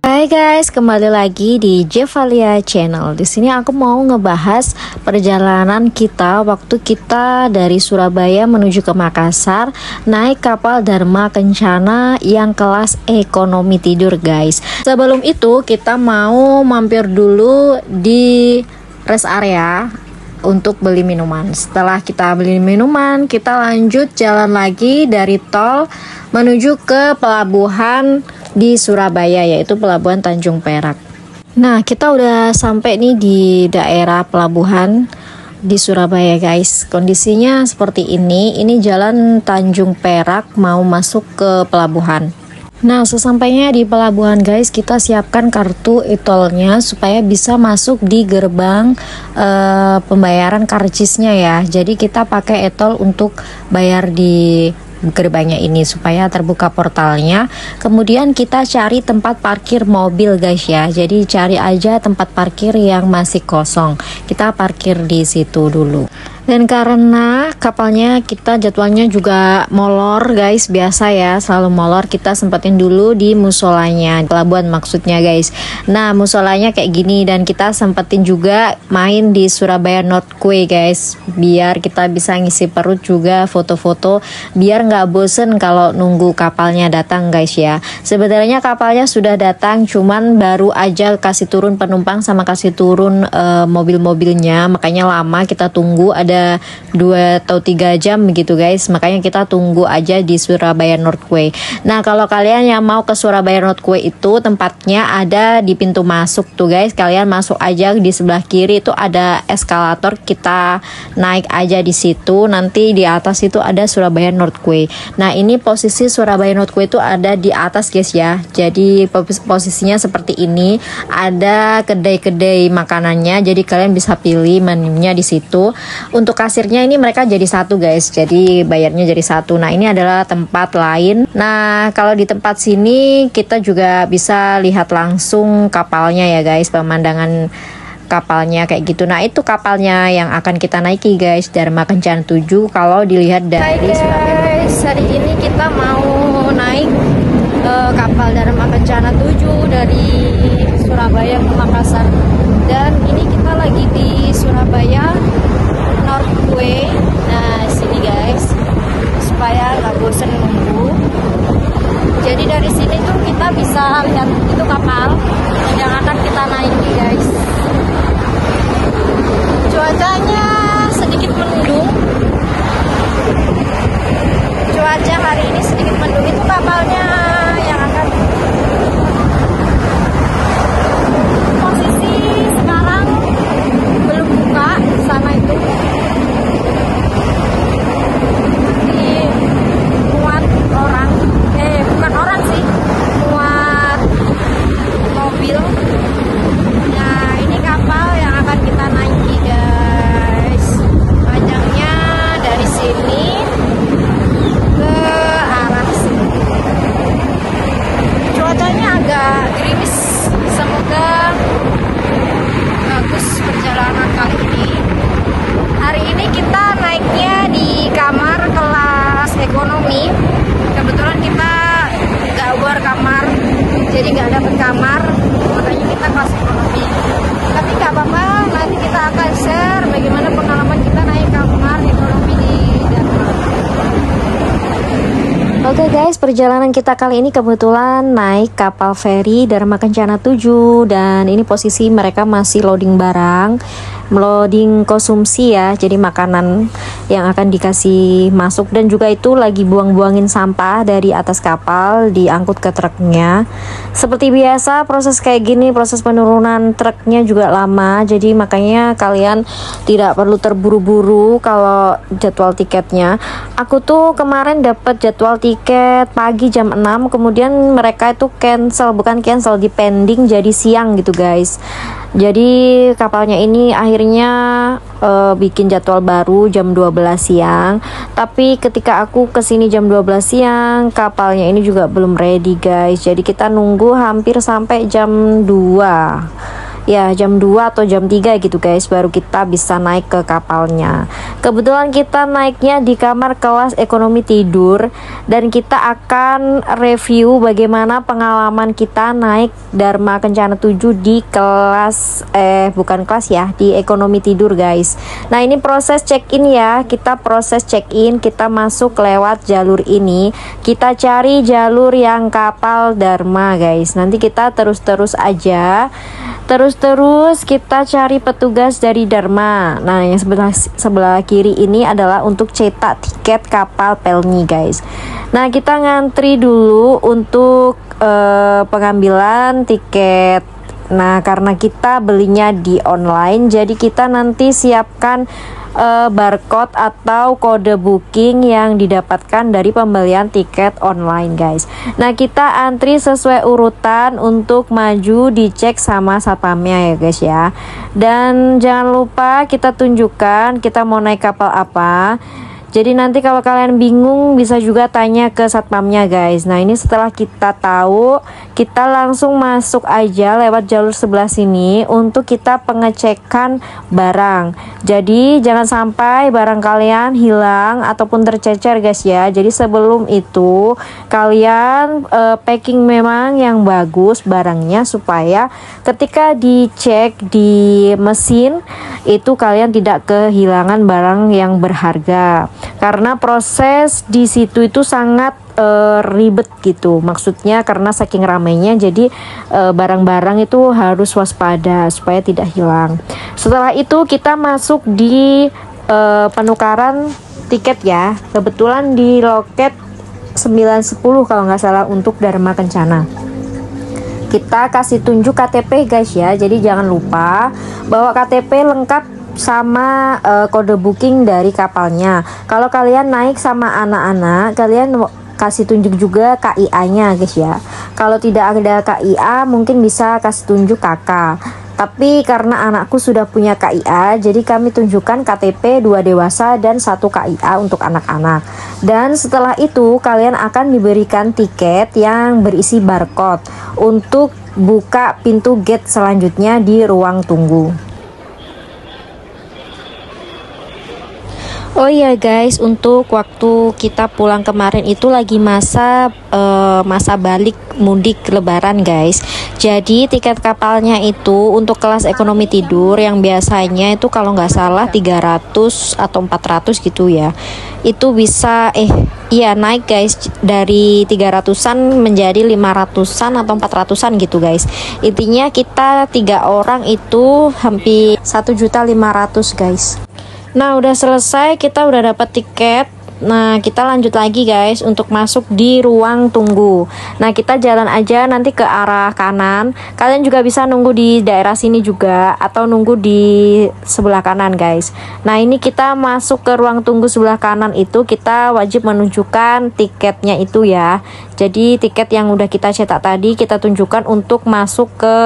Hai guys, kembali lagi di Jevalia Channel. Di sini aku mau ngebahas perjalanan kita waktu kita dari Surabaya menuju ke Makassar naik kapal Dharma Kencana yang kelas ekonomi tidur guys. Sebelum itu kita mau mampir dulu di rest area untuk beli minuman. Setelah kita beli minuman, kita lanjut jalan lagi dari tol menuju ke pelabuhan di Surabaya, yaitu Pelabuhan Tanjung Perak. Nah, kita udah sampai nih di daerah pelabuhan di Surabaya guys. Kondisinya seperti ini jalan Tanjung Perak mau masuk ke pelabuhan. Nah, sesampainya di pelabuhan guys, kita siapkan kartu e-tolnya supaya bisa masuk di gerbang pembayaran karcisnya ya. Jadi kita pakai e-tol untuk bayar di gerbangnya ini supaya terbuka portalnya. Kemudian kita cari tempat parkir mobil guys ya. Jadi cari aja tempat parkir yang masih kosong. Kita parkir di situ dulu. Dan karena kapalnya kita jadwalnya juga molor guys, biasa ya selalu molor, kita sempetin dulu di musolanya, pelabuhan maksudnya guys. Nah, musolanya kayak gini, dan kita sempetin juga main di Surabaya North Quay guys, biar kita bisa ngisi perut juga, foto-foto, biar nggak bosen kalau nunggu kapalnya datang guys ya. Sebenarnya kapalnya sudah datang, cuman baru aja kasih turun penumpang sama kasih turun mobil-mobilnya, makanya lama kita tunggu, ada 2 atau 3 jam begitu guys, makanya kita tunggu aja di Surabaya North Quay. Nah, kalau kalian yang mau ke Surabaya North Quay itu tempatnya ada di pintu masuk tuh guys, kalian masuk aja di sebelah kiri itu ada eskalator, kita naik aja di situ, nanti di atas itu ada Surabaya North Quay. Nah, ini posisi Surabaya North Quay itu ada di atas guys ya, jadi posisinya seperti ini, ada kedai-kedai makanannya, jadi kalian bisa pilih menunya di situ. Untuk kasirnya ini mereka jadi satu guys, jadi bayarnya jadi satu. Nah, ini adalah tempat lain. Nah, kalau di tempat sini kita juga bisa lihat langsung kapalnya ya guys, pemandangan kapalnya kayak gitu. Nah, itu kapalnya yang akan kita naiki guys, Dharma Kencana 7 kalau dilihat dari Surabaya. Hari ini kita mau naik kapal Dharma Kencana 7 dari Surabaya ke Makassar, dan ini kita lagi di Surabaya North Quay. Nah, sini guys, supaya nggak bosen nunggu. Jadi dari sini tuh kita bisa lihat itu kapal yang akan kita naiki guys. Cuacanya sedikit mendung. Cuaca hari ini sedikit mendung. Itu kapalnya yang akan posisi sekarang belum buka sana itu. Muat orang, bukan orang sih, muat mobil. Nah, ini kapal yang akan kita naiki guys. Panjangnya dari sini ke arah sini. Cuacanya agak gerimis, semoga bagus perjalanan kali ini. Hari ini kita naiknya di kamar kelas ekonomi. Kebetulan kita nggak war kamar, jadi nggak dapet kamar, makanya kita kelas ekonomi. Tapi nggak apa-apa, nanti kita akan share bagaimana pengalaman kita naik kamar ekonomi di Dharma. Oke guys, perjalanan kita kali ini kebetulan naik kapal feri Dharma Kencana 7, dan ini posisi mereka masih loading barang, loading konsumsi ya, jadi makanan yang akan dikasih masuk, dan juga itu lagi buang-buangin sampah dari atas kapal diangkut ke truknya. Seperti biasa proses kayak gini, proses penurunan truknya juga lama, jadi makanya kalian tidak perlu terburu-buru kalau jadwal tiketnya. Aku tuh kemarin dapat jadwal tiket pagi jam 6, kemudian mereka itu cancel, bukan cancel, di pending jadi siang gitu guys. Jadi kapalnya ini akhirnya bikin jadwal baru jam 12 siang. Tapi ketika aku kesini jam 12 siang, kapalnya ini juga belum ready guys. Jadi kita nunggu hampir sampai jam 2. Ya jam 2 atau jam 3 gitu guys, baru kita bisa naik ke kapalnya. Kebetulan kita naiknya di kamar kelas ekonomi tidur, dan kita akan review bagaimana pengalaman kita naik Dharma Kencana 7 di kelas bukan kelas ya, di ekonomi tidur guys. Nah ini proses check-in ya, kita proses check-in, kita masuk lewat jalur ini, kita cari jalur yang kapal Dharma guys. Nanti kita terus aja terus kita cari petugas dari Dharma. Nah yang sebelah kiri ini adalah untuk cetak tiket kapal Pelni guys. Nah kita ngantri dulu untuk pengambilan tiket. Nah karena kita belinya di online, jadi kita nanti siapkan barcode atau kode booking yang didapatkan dari pembelian tiket online guys. Nah kita antri sesuai urutan untuk maju, dicek sama satpamnya ya guys ya. Dan jangan lupa kita tunjukkan kita mau naik kapal apa. Jadi nanti kalau kalian bingung bisa juga tanya ke satpamnya guys. Nah ini setelah kita tahu, kita langsung masuk aja lewat jalur sebelah sini untuk kita pengecekan barang. Jadi jangan sampai barang kalian hilang ataupun tercecer guys ya. Jadi sebelum itu kalian packing memang yang bagus barangnya, supaya ketika dicek di mesin itu kalian tidak kehilangan barang yang berharga. Karena proses di situ itu sangat ribet gitu, maksudnya karena saking ramainya, jadi barang-barang itu harus waspada supaya tidak hilang. Setelah itu kita masuk di penukaran tiket ya, kebetulan di loket 910 kalau nggak salah untuk Dharma Kencana. Kita kasih tunjuk KTP guys ya, jadi jangan lupa bawa KTP lengkap sama kode booking dari kapalnya. Kalau kalian naik sama anak-anak, kalian kasih tunjuk juga KIA-nya guys ya. Kalau tidak ada KIA mungkin bisa kasih tunjuk kakak. Tapi karena anakku sudah punya KIA, jadi kami tunjukkan KTP 2 dewasa dan 1 KIA untuk anak-anak. Dan setelah itu kalian akan diberikan tiket yang berisi barcode untuk buka pintu gate selanjutnya di ruang tunggu. Oh iya guys, untuk waktu kita pulang kemarin itu lagi masa balik mudik lebaran guys. Jadi tiket kapalnya itu untuk kelas ekonomi tidur yang biasanya itu kalau nggak salah 300 atau 400 gitu ya. Itu bisa naik guys dari 300-an menjadi 500-an atau 400-an gitu guys. Intinya kita 3 orang itu hampir 1.500.000 guys. Nah udah selesai, kita udah dapat tiket. Nah kita lanjut lagi guys untuk masuk di ruang tunggu. Nah kita jalan aja nanti ke arah kanan. Kalian juga bisa nunggu di daerah sini juga, atau nunggu di sebelah kanan guys. Nah ini kita masuk ke ruang tunggu sebelah kanan itu, kita wajib menunjukkan tiketnya itu ya. Jadi tiket yang udah kita cetak tadi kita tunjukkan untuk masuk ke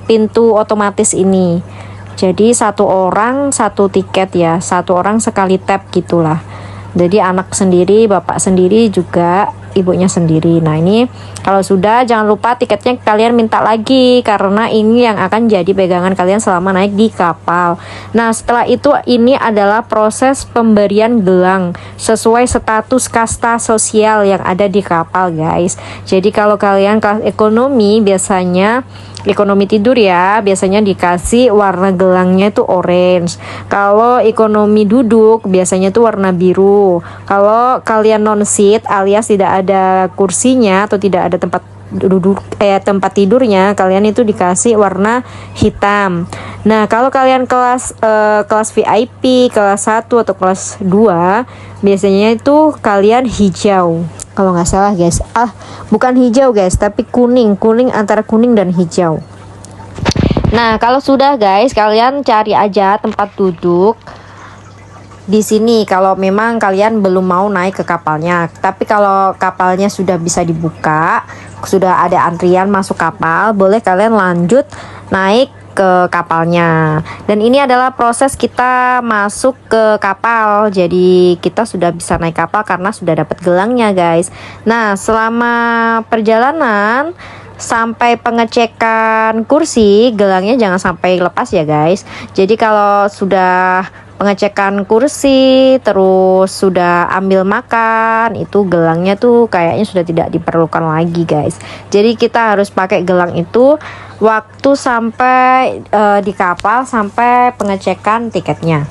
pintu otomatis ini. Jadi 1 orang 1 tiket ya, 1 orang sekali tap gitulah. Jadi anak sendiri, bapak sendiri, juga ibunya sendiri. Nah ini kalau sudah, jangan lupa tiketnya kalian minta lagi, karena ini yang akan jadi pegangan kalian selama naik di kapal. Nah setelah itu ini adalah proses pemberian gelang sesuai status kasta sosial yang ada di kapal guys. Jadi kalau kalian kelas ekonomi, biasanya ekonomi tidur ya, biasanya dikasih warna gelangnya itu orange. Kalau ekonomi duduk biasanya itu warna biru. Kalau kalian non seat alias tidak ada kursinya atau tidak ada tempat duduk tempat tidurnya, kalian itu dikasih warna hitam. Nah kalau kalian kelas VIP kelas 1 atau kelas 2, biasanya itu kalian hijau kalau nggak salah guys. Bukan hijau guys, tapi kuning antara kuning dan hijau. Nah kalau sudah guys, kalian cari aja tempat duduk di sini kalau memang kalian belum mau naik ke kapalnya. Tapi kalau kapalnya sudah bisa dibuka, sudah ada antrian masuk kapal, boleh kalian lanjut naik ke kapalnya. Dan ini adalah proses kita masuk ke kapal. Jadi kita sudah bisa naik kapal karena sudah dapat gelangnya, guys. Nah, selama perjalanan sampai pengecekan kursi, gelangnya jangan sampai lepas ya, guys. Jadi kalau sudah pengecekan kursi, terus sudah ambil makan, itu gelangnya tuh kayaknya sudah tidak diperlukan lagi, guys. Jadi kita harus pakai gelang itu waktu sampai di kapal sampai pengecekan tiketnya.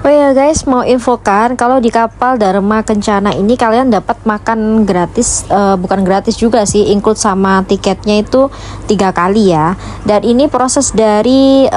Oh ya guys, mau infokan kalau di kapal Dharma Kencana ini kalian dapat makan gratis, bukan gratis juga sih, include sama tiketnya itu 3 kali ya. Dan ini proses dari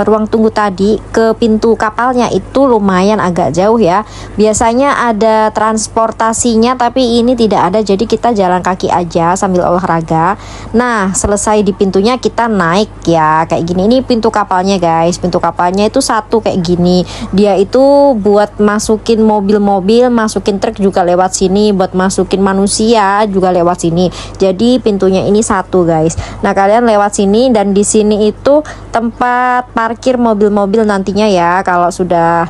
ruang tunggu tadi ke pintu kapalnya itu lumayan agak jauh ya. Biasanya ada transportasinya tapi ini tidak ada, jadi kita jalan kaki aja sambil olahraga. Nah, selesai di pintunya kita naik ya, kayak gini. Ini pintu kapalnya guys, pintu kapalnya itu satu kayak gini. Dia itu buat masukin mobil-mobil, masukin truk juga lewat sini, buat masukin manusia juga lewat sini. Jadi pintunya ini satu guys. Nah, kalian lewat sini dan di sini itu tempat parkir mobil-mobil nantinya ya. Kalau sudah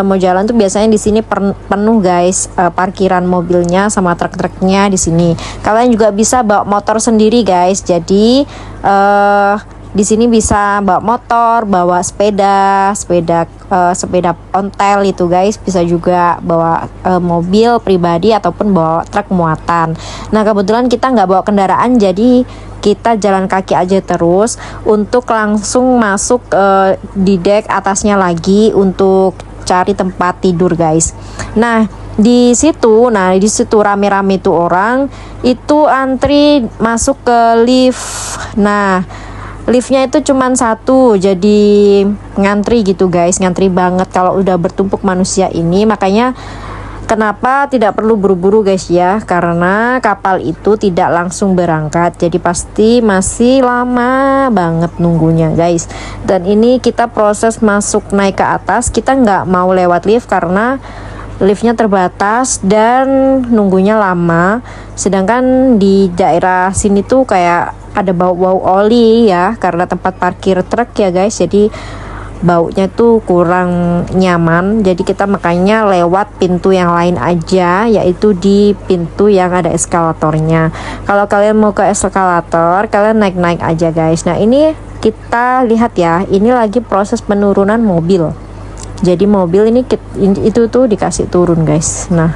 mau jalan tuh biasanya di sini penuh guys, parkiran mobilnya sama truk-truknya di sini. Kalian juga bisa bawa motor sendiri guys. Jadi di sini bisa bawa motor, bawa sepeda ontel itu guys, bisa juga bawa mobil pribadi ataupun bawa truk muatan. Nah, kebetulan kita nggak bawa kendaraan, jadi kita jalan kaki aja terus untuk langsung masuk di dek atasnya lagi untuk cari tempat tidur guys. Nah, di situ rame-rame tuh orang itu antri masuk ke lift. Nah, liftnya itu cuman satu, jadi ngantri gitu guys, ngantri banget kalau udah bertumpuk manusia ini. Makanya kenapa tidak perlu buru-buru guys ya, karena kapal itu tidak langsung berangkat, jadi pasti masih lama banget nunggunya guys. Dan ini kita proses masuk naik ke atas, kita nggak mau lewat lift karena liftnya terbatas dan nunggunya lama. Sedangkan di daerah sini tuh kayak ada bau-bau oli ya, karena tempat parkir truk ya guys, jadi baunya tuh kurang nyaman. Jadi kita makanya lewat pintu yang lain aja, yaitu di pintu yang ada eskalatornya. Kalau kalian mau ke eskalator, kalian naik-naik aja guys. Nah, ini kita lihat ya, ini lagi proses penurunan mobil. Jadi mobil ini itu tuh dikasih turun guys. Nah,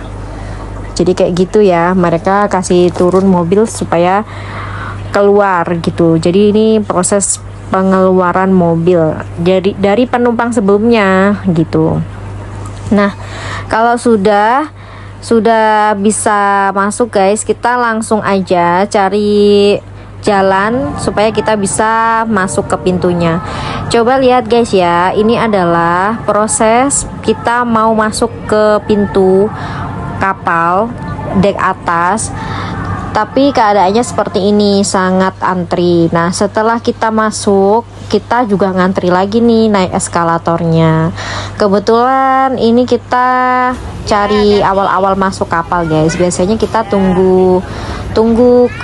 jadi kayak gitu ya, mereka kasih turun mobil supaya keluar gitu. Jadi ini proses pengeluaran mobil dari penumpang sebelumnya gitu. Nah, kalau sudah bisa masuk guys, kita langsung aja cari jalan supaya kita bisa masuk ke pintunya. Coba lihat guys ya, ini adalah proses kita mau masuk ke pintu kapal dek atas. Tapi keadaannya seperti ini, sangat antri. Nah, setelah kita masuk, kita juga ngantri lagi nih naik eskalatornya. Kebetulan ini kita cari awal-awal masuk kapal guys. Biasanya kita tunggu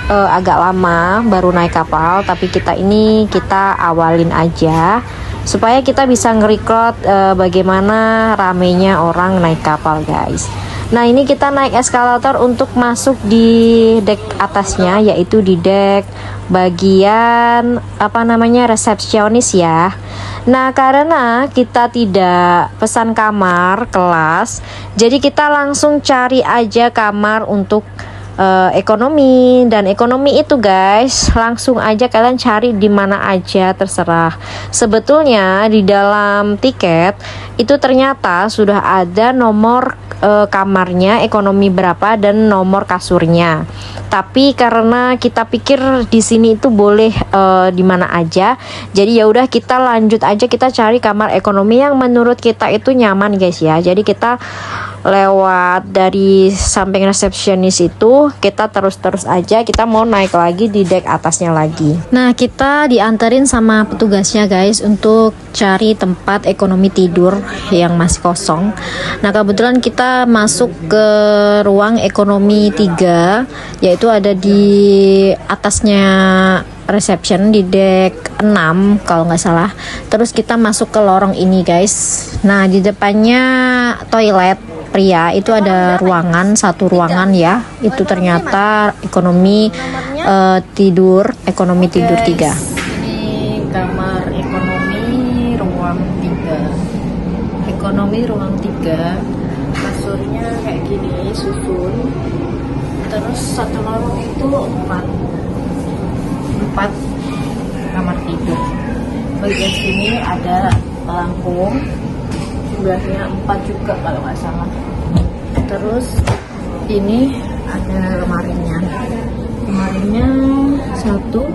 agak lama baru naik kapal, tapi kita awalin aja supaya kita bisa nge-record bagaimana ramenya orang naik kapal guys. Nah, ini kita naik eskalator untuk masuk di dek atasnya, yaitu di dek bagian resepsionis ya. Nah, karena kita tidak pesan kamar kelas, jadi kita langsung cari aja kamar untuk ekonomi. Dan ekonomi itu guys, langsung aja kalian cari di mana aja terserah. Sebetulnya di dalam tiket itu ternyata sudah ada nomor kamarnya ekonomi berapa dan nomor kasurnya. Tapi karena kita pikir di sini itu boleh di mana aja, jadi ya udah kita lanjut aja, kita cari kamar ekonomi yang menurut kita itu nyaman guys ya. Jadi kita lewat dari samping resepsionis itu, kita terus aja, kita mau naik lagi di dek atasnya lagi. Nah, kita dianterin sama petugasnya guys untuk cari tempat ekonomi tidur yang masih kosong. Nah, kebetulan kita masuk ke ruang ekonomi 3, yaitu ada di atasnya reception di dek 6 6 kalau nggak salah. Terus kita masuk ke lorong ini guys. Nah di depannya toilet pria itu ada ruangan, satu ruangan ya. Itu ternyata ekonomi tidur 3. Ini kamar ekonomi ruang 3. Ekonomi ruang 3. Kasurnya kayak gini susun. Terus satu lorong itu 4 kamar tidur. Bagian sini ada pelangkung, jumlahnya 4 juga kalau nggak salah. Terus ini ada lemarinya 1,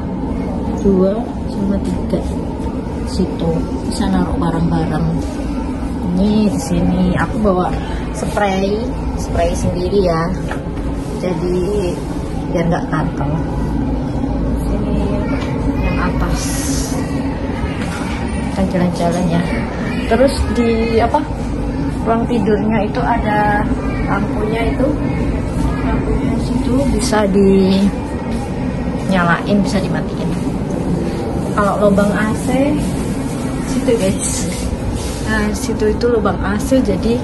2, sama 3. Situ bisa naruh barang-barang. Ini di sini aku bawa spray sendiri ya, jadi biar nggak gatel. Sini yang atas kita jalan-jalan ya. Terus di ruang tidurnya itu ada lampunya situ bisa dinyalain, bisa dimatiin. Kalau lubang AC situ guys. Nah situ itu lubang AC jadi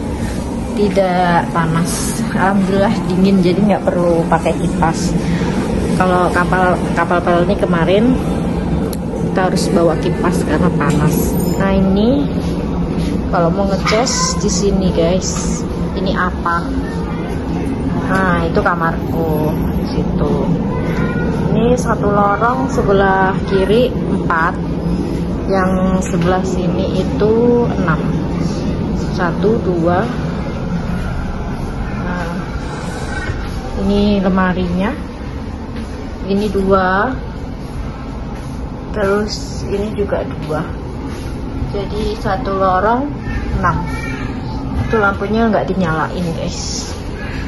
tidak panas. Alhamdulillah dingin, jadi nggak perlu pakai kipas. Kalau kapal ini kemarin kita harus bawa kipas karena panas. Nah ini kalau mau ngecas di sini guys. Ini apa? Nah itu kamarku situ. Ini satu lorong sebelah kiri 4, yang sebelah sini itu 6. 1, 2. Nah, ini lemarinya. Ini 2. Terus ini juga 2. Jadi satu lorong 6. Itu lampunya nggak dinyalain guys.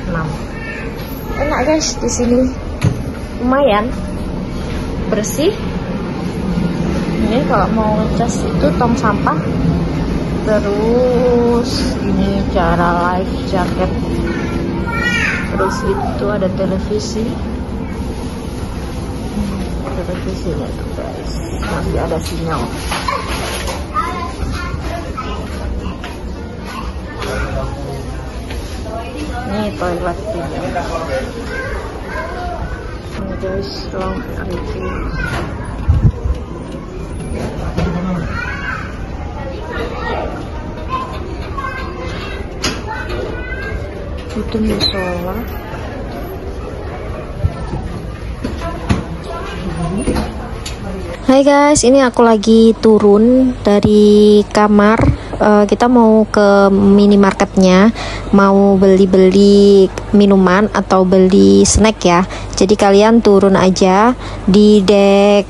6. Enak guys di sini. Lumayan bersih. Ini kalau mau ngecas itu tong sampah. Terus ini cara life jacket. Terus itu ada televisi. Televisinya tuh guys, masih ada sinyal. Ini toiletnya. Ini guys ruang review. Itu musola. Hai guys, ini aku lagi turun dari kamar. Kita mau ke minimarketnya, mau beli minuman atau beli snack ya. Jadi kalian turun aja di deck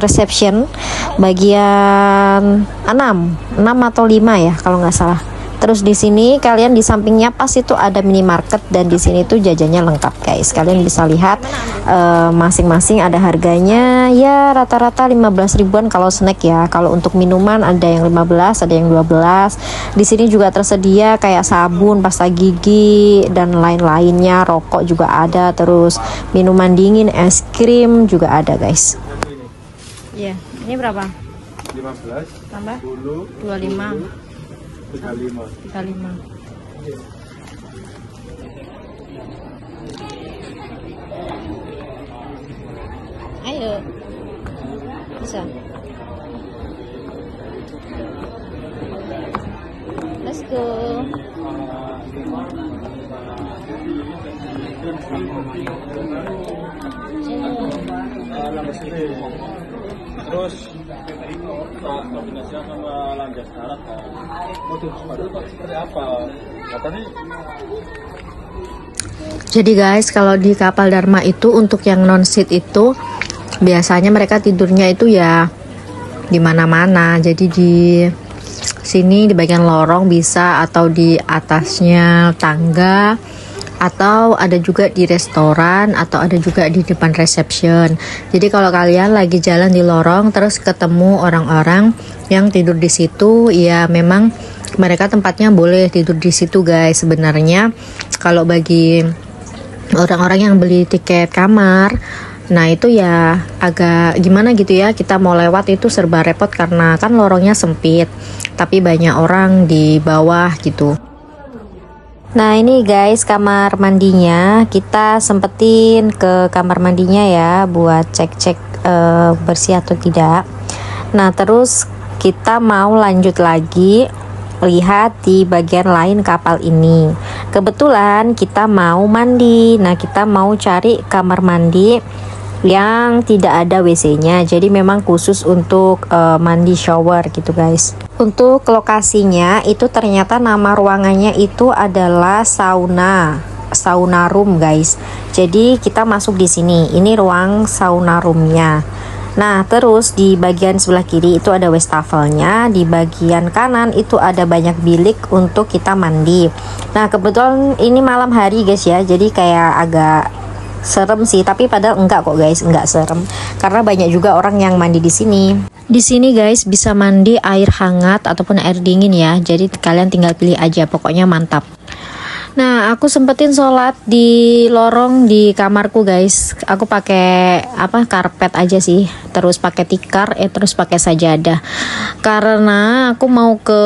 reception bagian 6 atau 5 ya kalau nggak salah. Terus di sini kalian di sampingnya pas itu ada minimarket, dan di sini tuh jajannya lengkap guys. Kalian bisa lihat masing-masing ada harganya ya, rata-rata 15 ribuan kalau snack ya. Kalau untuk minuman ada yang 15, ada yang 12. Di sini juga tersedia kayak sabun, pasta gigi dan lain-lainnya, rokok juga ada, terus minuman dingin, es krim juga ada guys. Iya, ini berapa? 15 tambah 10 25 35. Ayo, bisa. Let's go. Terus kombinasinya sama landas darat kan. Waduh, seperti apa? Katanya. Jadi guys, kalau di kapal Dharma itu untuk yang non seat itu biasanya mereka tidurnya itu ya di mana-mana. Jadi di sini di bagian lorong bisa, atau di atasnya tangga, atau ada juga di restoran, atau ada juga di depan reception. Jadi kalau kalian lagi jalan di lorong terus ketemu orang-orang yang tidur di situ, ya memang mereka tempatnya boleh tidur di situ guys. Sebenarnya kalau bagi orang-orang yang beli tiket kamar Nah itu ya agak gimana gitu ya, kita mau lewat itu serba repot karena kan lorongnya sempit, tapi banyak orang di bawah gitu. Nah ini guys kamar mandinya, kita sempetin ke kamar mandinya ya buat cek-cek bersih atau tidak. Nah terus kita mau lanjut lagi lihat di bagian lain kapal ini. Kebetulan kita mau mandi, nah kita mau cari kamar mandi yang tidak ada WC-nya, jadi memang khusus untuk mandi shower gitu guys. Untuk lokasinya itu ternyata nama ruangannya itu adalah sauna room guys. Jadi kita masuk di sini, ini ruang sauna roomnya. Nah terus di bagian sebelah kiri itu ada wastafelnya, di bagian kanan itu ada banyak bilik untuk kita mandi. Nah kebetulan ini malam hari guys ya, jadi kayak agak serem sih, tapi padahal enggak kok guys, enggak serem karena banyak juga orang yang mandi di sini. Di sini guys bisa mandi air hangat ataupun air dingin ya, jadi kalian tinggal pilih aja, pokoknya mantap. Nah aku sempetin sholat di lorong di kamarku guys, aku pakai karpet aja sih, terus pakai tikar, terus pakai sajadah karena aku mau ke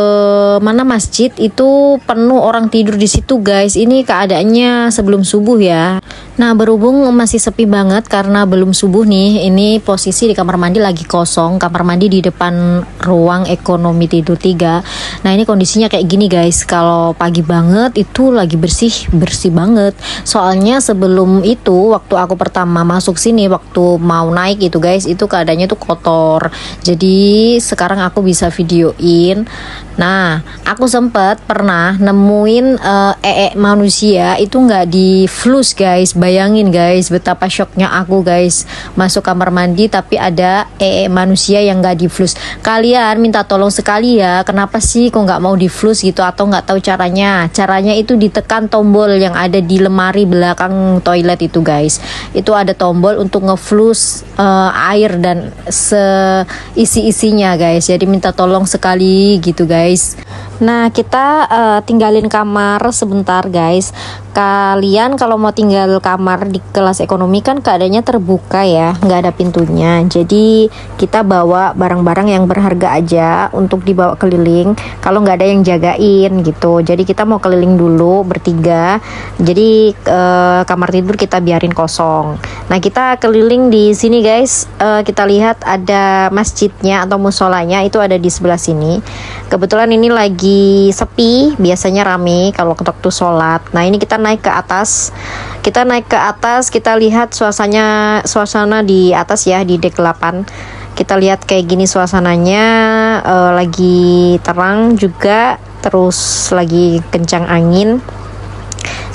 mana masjid itu penuh orang tidur di situ guys. Ini keadaannya sebelum subuh ya. Nah berhubung masih sepi banget karena belum subuh nih, ini posisi di kamar mandi lagi kosong, kamar mandi di depan ruang ekonomi tidur 3. Nah ini kondisinya kayak gini guys, kalau pagi banget itu lagi bersih banget. Soalnya sebelum itu waktu aku pertama masuk sini, waktu mau naik itu guys, itu keadaannya tuh kotor. Jadi sekarang aku bisa videoin. Nah aku sempet pernah nemuin manusia itu nggak di flush guys. Bayangin guys betapa shocknya aku guys, masuk kamar mandi tapi ada manusia yang nggak di flush. Kalian minta tolong sekali ya, kenapa sih kok nggak mau di flush gitu, atau nggak tahu caranya itu ditekan tombol yang ada di lemari belakang toilet itu guys. Itu ada tombol untuk ngeflush air dan seisi-isinya guys, jadi minta tolong sekali gitu guys. Nah kita tinggalin kamar sebentar guys. Kalian kalau mau tinggal kamar di kelas ekonomi kan keadaannya terbuka ya, nggak ada pintunya, jadi kita bawa barang-barang yang berharga aja untuk dibawa keliling kalau nggak ada yang jagain gitu. Jadi kita mau keliling dulu bertiga, jadi kamar tidur kita biarin kosong. Nah kita keliling di sini guys, kita lihat ada masjidnya atau musolanya itu ada di sebelah sini. Kebetulan ini lagi sepi, biasanya rame kalau waktu sholat. Nah ini kita naik ke atas, kita lihat suasana di atas ya, di dek 8. Kita lihat kayak gini suasananya, lagi terang juga, terus lagi kencang angin.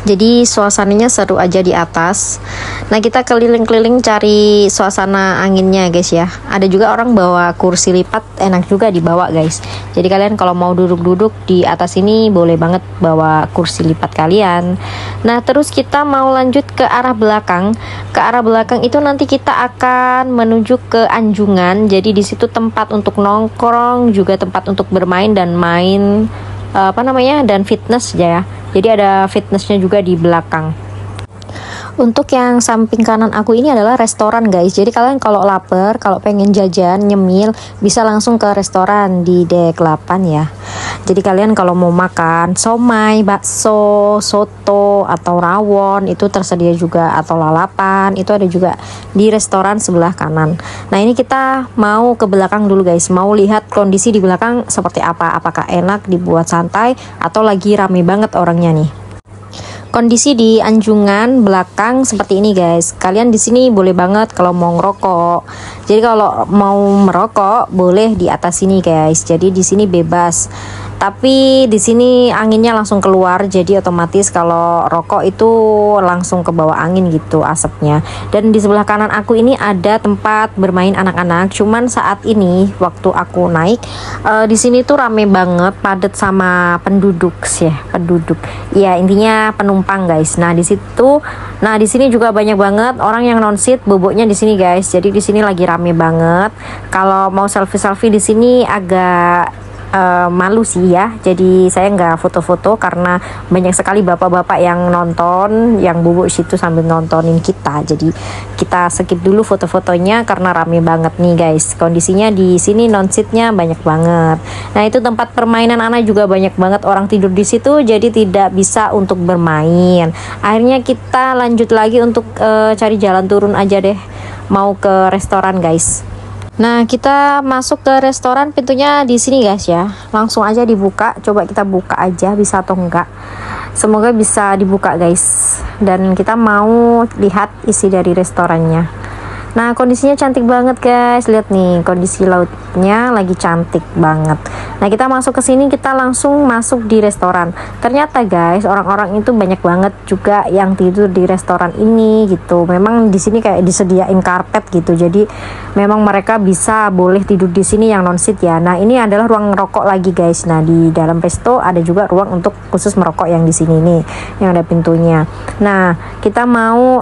Jadi suasananya seru aja di atas. Nah kita keliling-keliling cari suasana anginnya guys ya. Ada juga orang bawa kursi lipat, enak juga dibawa guys. Jadi kalian kalau mau duduk-duduk di atas ini boleh banget bawa kursi lipat kalian. Nah terus kita mau lanjut ke arah belakang. Ke arah belakang itu nanti kita akan menuju ke anjungan. Jadi di situ tempat untuk nongkrong, juga tempat untuk bermain dan main dan fitness ya. Jadi ada fitnessnya juga di belakang. Untuk yang samping kanan aku ini adalah restoran guys. Jadi kalian kalau lapar, kalau pengen jajan, nyemil, bisa langsung ke restoran di dek 8 ya. Jadi kalian kalau mau makan somai, bakso, soto, atau rawon itu tersedia juga, atau lalapan itu ada juga di restoran sebelah kanan. Nah ini kita mau ke belakang dulu guys, mau lihat kondisi di belakang seperti apa, apakah enak dibuat santai atau lagi rame banget orangnya nih. Kondisi di anjungan belakang seperti ini guys. Kalian di sini boleh banget kalau mau ngerokok. Jadi kalau mau merokok boleh di atas sini guys. Jadi di sini bebas. Tapi di sini anginnya langsung keluar, jadi otomatis kalau rokok itu langsung ke bawah angin gitu asapnya. Dan di sebelah kanan aku ini ada tempat bermain anak-anak. Cuman saat ini waktu aku naik di sini tuh rame banget, padat sama penduduk sih, penduduk. Ya intinya penumpang guys. Nah di situ, di sini juga banyak banget orang yang non seat boboknya di sini guys. Jadi di sini lagi rame banget. Kalau mau selfie di sini agak malu sih ya, jadi saya nggak foto-foto karena banyak sekali bapak-bapak yang nonton, yang bubuk situ sambil nontonin kita. Jadi kita skip dulu foto-fotonya karena rame banget nih guys. Kondisinya di sini non seatnya banyak banget. Nah itu tempat permainan anak juga banyak banget orang tidur di situ, jadi tidak bisa untuk bermain. Akhirnya kita lanjut lagi untuk cari jalan turun aja deh, mau ke restoran guys. Nah, kita masuk ke restoran, pintunya di sini guys ya. Langsung aja dibuka. Coba kita buka aja bisa atau enggak. Semoga bisa dibuka guys. Dan kita mau lihat isi dari restorannya. Nah, kondisinya cantik banget guys. Lihat nih, kondisi lautnya lagi cantik banget. Nah, kita masuk ke sini, kita langsung masuk di restoran. Ternyata guys, orang-orang itu banyak banget juga yang tidur di restoran ini gitu. Memang di sini kayak disediain karpet gitu. Jadi memang mereka bisa boleh tidur di sini yang non seat ya. Nah, ini adalah ruang rokok lagi guys. Nah, di dalam resto ada juga ruang untuk khusus merokok yang di sini nih, yang ada pintunya. Nah, kita mau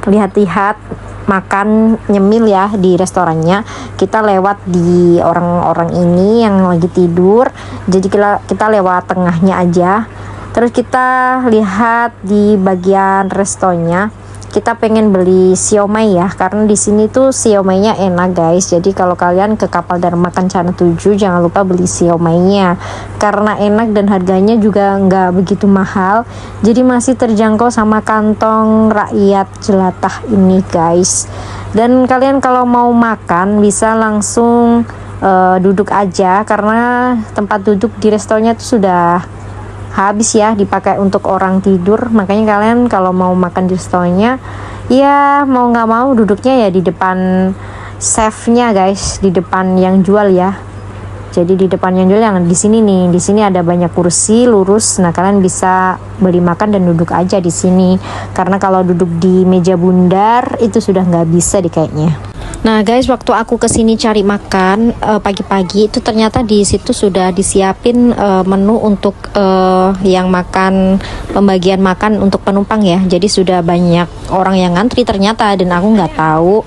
lihat-lihat makan nyemil ya di restorannya. Kita lewat di orang-orang ini yang lagi tidur, jadi kita lewat tengahnya aja. Terus kita lihat di bagian restonya, kita pengen beli siomay ya, karena di sini tuh siomaynya enak guys. Jadi kalau kalian ke Kapal Dharma Kencana 7 jangan lupa beli siomaynya karena enak dan harganya juga nggak begitu mahal. Jadi masih terjangkau sama kantong rakyat jelantah ini guys. Dan kalian kalau mau makan bisa langsung duduk aja karena tempat duduk di restonya tuh sudah habis ya, dipakai untuk orang tidur. Makanya kalian kalau mau makan di restorannya ya mau nggak mau duduknya ya di depan chefnya guys, di depan yang jual ya. Jadi di depan yang jual yang di sini nih, di sini ada banyak kursi lurus. Nah kalian bisa beli makan dan duduk aja di sini, karena kalau duduk di meja bundar itu sudah nggak bisa di kayaknya. Nah guys, waktu aku kesini cari makan pagi-pagi itu ternyata di situ sudah disiapin menu untuk yang makan, pembagian makan untuk penumpang ya. Jadi sudah banyak orang yang ngantri ternyata, dan aku nggak tahu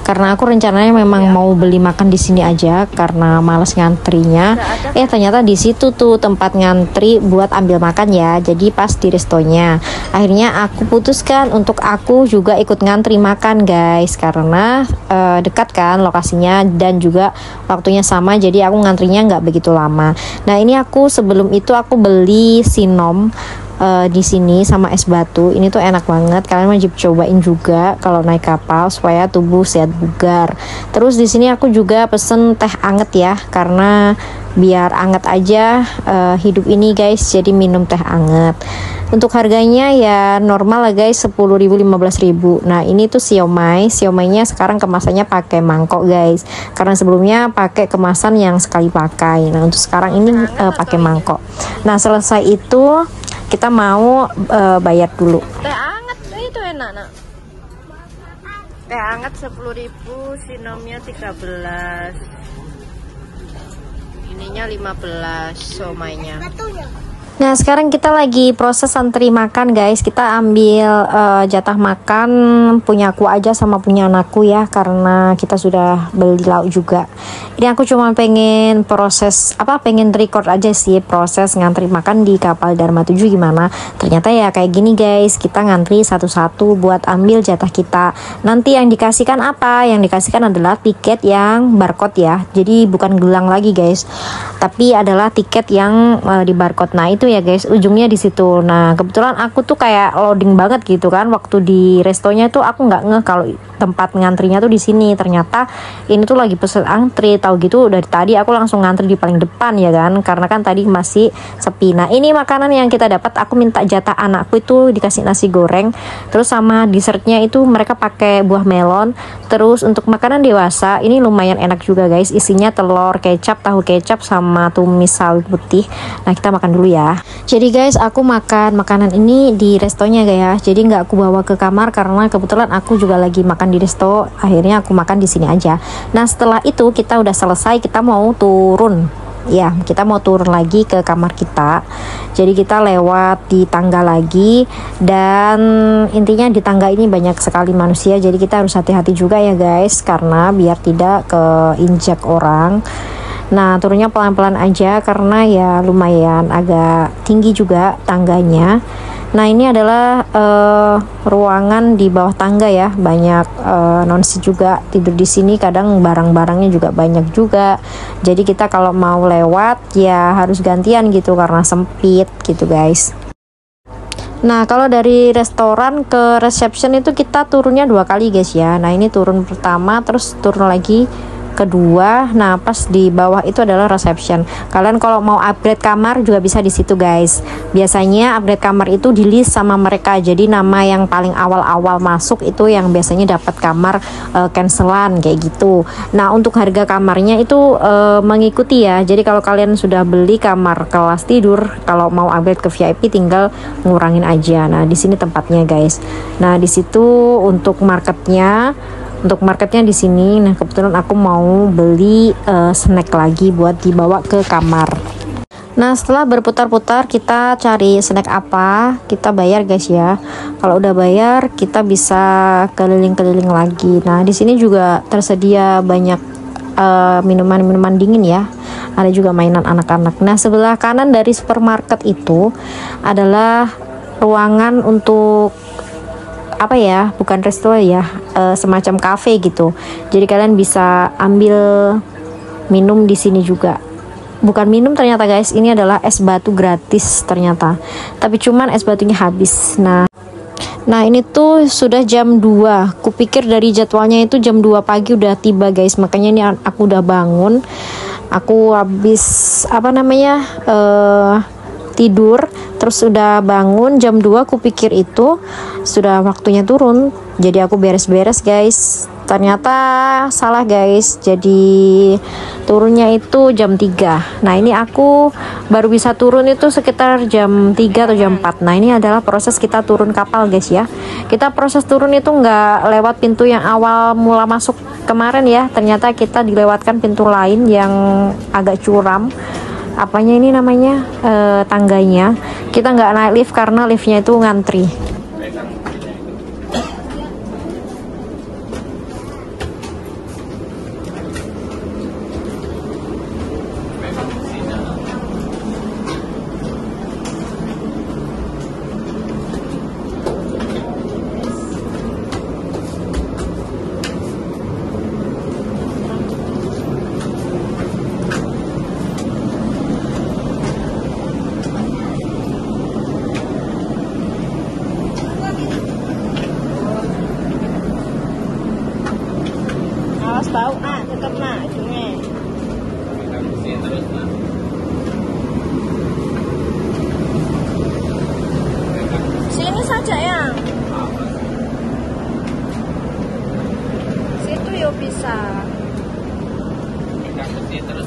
karena aku rencananya memang mau beli makan di sini aja karena males ngantrinya. Ternyata di situ tuh tempat ngantri buat ambil makan ya. Jadi pas di restonya. Akhirnya aku putuskan untuk aku juga ikut ngantri makan guys, karena dekat kan lokasinya dan juga waktunya sama, jadi aku ngantrinya nggak begitu lama. Nah ini aku sebelum itu aku beli sinom di sini sama es batu. Ini tuh enak banget, kalian wajib cobain juga kalau naik kapal supaya tubuh sehat bugar. Terus di sini aku juga pesen teh anget ya, karena biar anget aja hidup ini guys, jadi minum teh anget. Untuk harganya ya normal lah guys, 10.000 15.000. Nah ini tuh siomaynya sekarang kemasannya pakai mangkok guys, karena sebelumnya pakai kemasan yang sekali pakai. Nah untuk sekarang ini pakai mangkok. Nah selesai itu kita mau bayar dulu. Teh anget itu enak nak. Teh anget 10.000, sinomnya 13, ininya 15 siomaynya. Nah sekarang kita lagi proses antri makan guys. Kita ambil jatah makan punya aku aja sama punya anakku ya, karena kita sudah beli lauk juga. Ini aku cuma pengen pengen record aja sih proses ngantri makan di Kapal Dharma 7 gimana. Ternyata ya kayak gini guys, kita ngantri satu-satu buat ambil jatah kita. Nanti yang dikasihkan apa? Yang dikasihkan adalah tiket yang barcode ya. Jadi bukan gelang lagi guys, tapi adalah tiket yang di barcode. Nah itu ya guys, ujungnya di situ. Nah kebetulan aku tuh kayak loading banget gitu kan waktu di restonya tuh, aku nggak ngeh kalau tempat ngantrinya tuh di sini. Ternyata ini tuh lagi pesen antri. Tahu gitu dari tadi aku langsung ngantri di paling depan ya kan, karena kan tadi masih sepi. Nah ini makanan yang kita dapat, aku minta jatah anakku itu dikasih nasi goreng, terus sama dessertnya itu mereka pakai buah melon. Terus untuk makanan dewasa ini lumayan enak juga guys, isinya telur, kecap, tahu kecap, sama tumis sawi putih. Nah kita makan dulu ya. Jadi guys, aku makan makanan ini di restonya guys. Jadi nggak aku bawa ke kamar karena kebetulan aku juga lagi makan di resto. Akhirnya aku makan di sini aja. Nah setelah itu kita udah selesai, kita mau turun. Ya, kita mau turun lagi ke kamar kita. Jadi kita lewat di tangga lagi, dan intinya di tangga ini banyak sekali manusia. Jadi kita harus hati-hati juga ya guys, karena biar tidak keinjak orang. Nah, turunnya pelan-pelan aja karena ya lumayan agak tinggi juga tangganya. Nah, ini adalah ruangan di bawah tangga ya, banyak nonsi juga tidur di sini. Kadang barang-barangnya juga banyak juga. Jadi kita kalau mau lewat ya harus gantian gitu karena sempit gitu guys. Nah, kalau dari restoran ke reception itu kita turunnya 2 kali guys ya. Nah, ini turun pertama terus turun lagi kedua. Nah, pas di bawah itu adalah reception. Kalian kalau mau upgrade kamar juga bisa di situ guys. Biasanya upgrade kamar itu di list sama mereka. Jadi nama yang paling awal-awal masuk itu yang biasanya dapat kamar cancelan kayak gitu. Nah, untuk harga kamarnya itu mengikuti ya. Jadi kalau kalian sudah beli kamar kelas tidur, kalau mau upgrade ke VIP tinggal ngurangin aja. Nah, di sini tempatnya guys. Nah, di situ untuk marketnya di sini. Nah, kebetulan aku mau beli snack lagi buat dibawa ke kamar. Nah, setelah berputar-putar kita cari snack apa, kita bayar guys ya. Kalau udah bayar kita bisa keliling-keliling lagi. Nah, di sini juga tersedia banyak minuman-minuman dingin ya. Ada juga mainan anak-anak. Nah, sebelah kanan dari supermarket itu adalah ruangan untuk apa ya, bukan resto ya, semacam cafe gitu. Jadi kalian bisa ambil minum di sini juga. Bukan minum ternyata guys, ini adalah es batu gratis ternyata. Tapi cuman es batunya habis. Nah, ini tuh sudah jam 2. Kupikir dari jadwalnya itu jam 2 pagi udah tiba guys. Makanya ini aku udah bangun. Aku habis tidur, terus udah bangun jam 2. Kupikir itu sudah waktunya turun, jadi aku beres-beres guys. Ternyata salah guys, jadi turunnya itu jam 3. Nah, ini aku baru bisa turun itu sekitar jam 3 atau jam 4. Nah, ini adalah proses kita turun kapal guys ya. Kita proses turun itu nggak lewat pintu yang awal mula masuk kemarin ya. Ternyata kita dilewatkan pintu lain yang agak curam. Apanya ini namanya, tangganya. Kita nggak naik lift karena liftnya itu ngantri. Tahu tetap ujungnya. Sini saja ya. Situ yuk bisa. Terus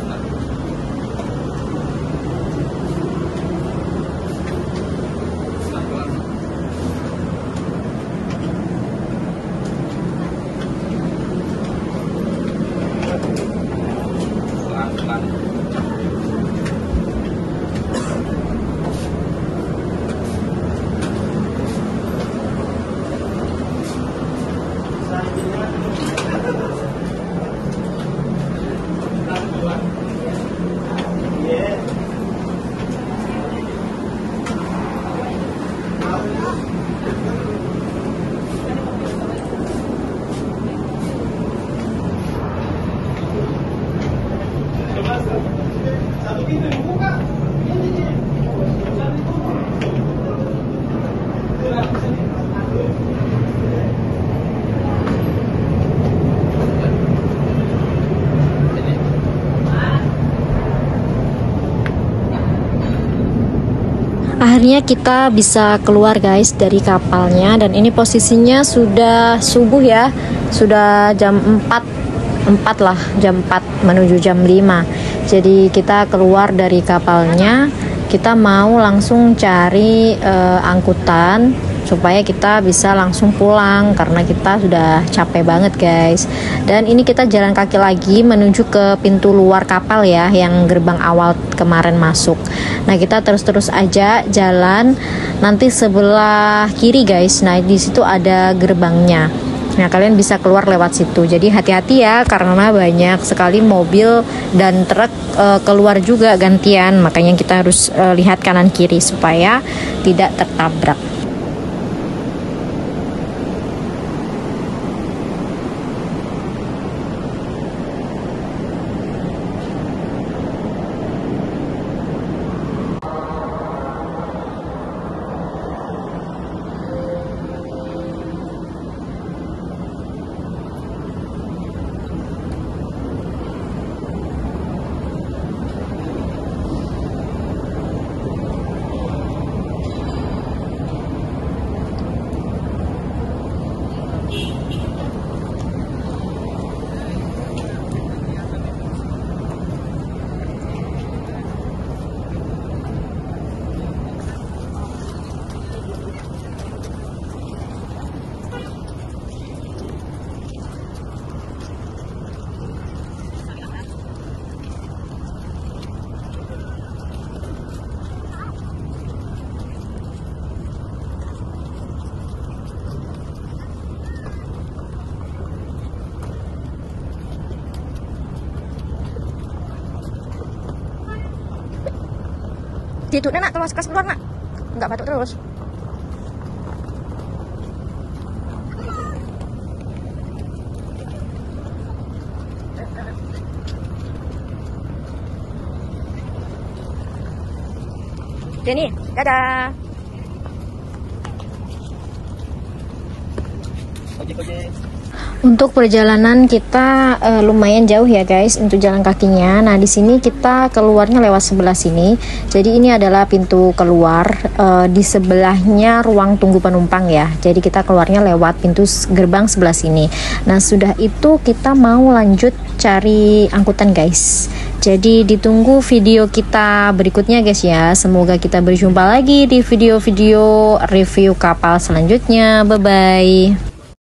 akhirnya kita bisa keluar guys dari kapalnya, dan ini posisinya sudah subuh ya, sudah jam 4 lah, jam 4 menuju jam 5. Jadi kita keluar dari kapalnya, kita mau langsung cari angkutan supaya kita bisa langsung pulang karena kita sudah capek banget guys. Dan ini kita jalan kaki lagi menuju ke pintu luar kapal ya, yang gerbang awal kemarin masuk. Nah, kita terus aja jalan, nanti sebelah kiri guys. Nah, di situ ada gerbangnya. Nah, kalian bisa keluar lewat situ. Jadi hati-hati ya, karena banyak sekali mobil dan truk keluar juga gantian. Makanya kita harus lihat kanan kiri supaya tidak tertabrak. Duduknya nak, terus keluar nak, nggak batuk terus. Denny, dadah. Untuk perjalanan kita lumayan jauh ya guys untuk jalan kakinya. Nah, di sini kita keluarnya lewat sebelah sini. Jadi ini adalah pintu keluar, di sebelahnya ruang tunggu penumpang ya. Jadi kita keluarnya lewat pintu gerbang sebelah sini. Nah, sudah itu kita mau lanjut cari angkutan guys. Jadi ditunggu video kita berikutnya guys ya. Semoga kita berjumpa lagi di video-video review kapal selanjutnya. Bye bye.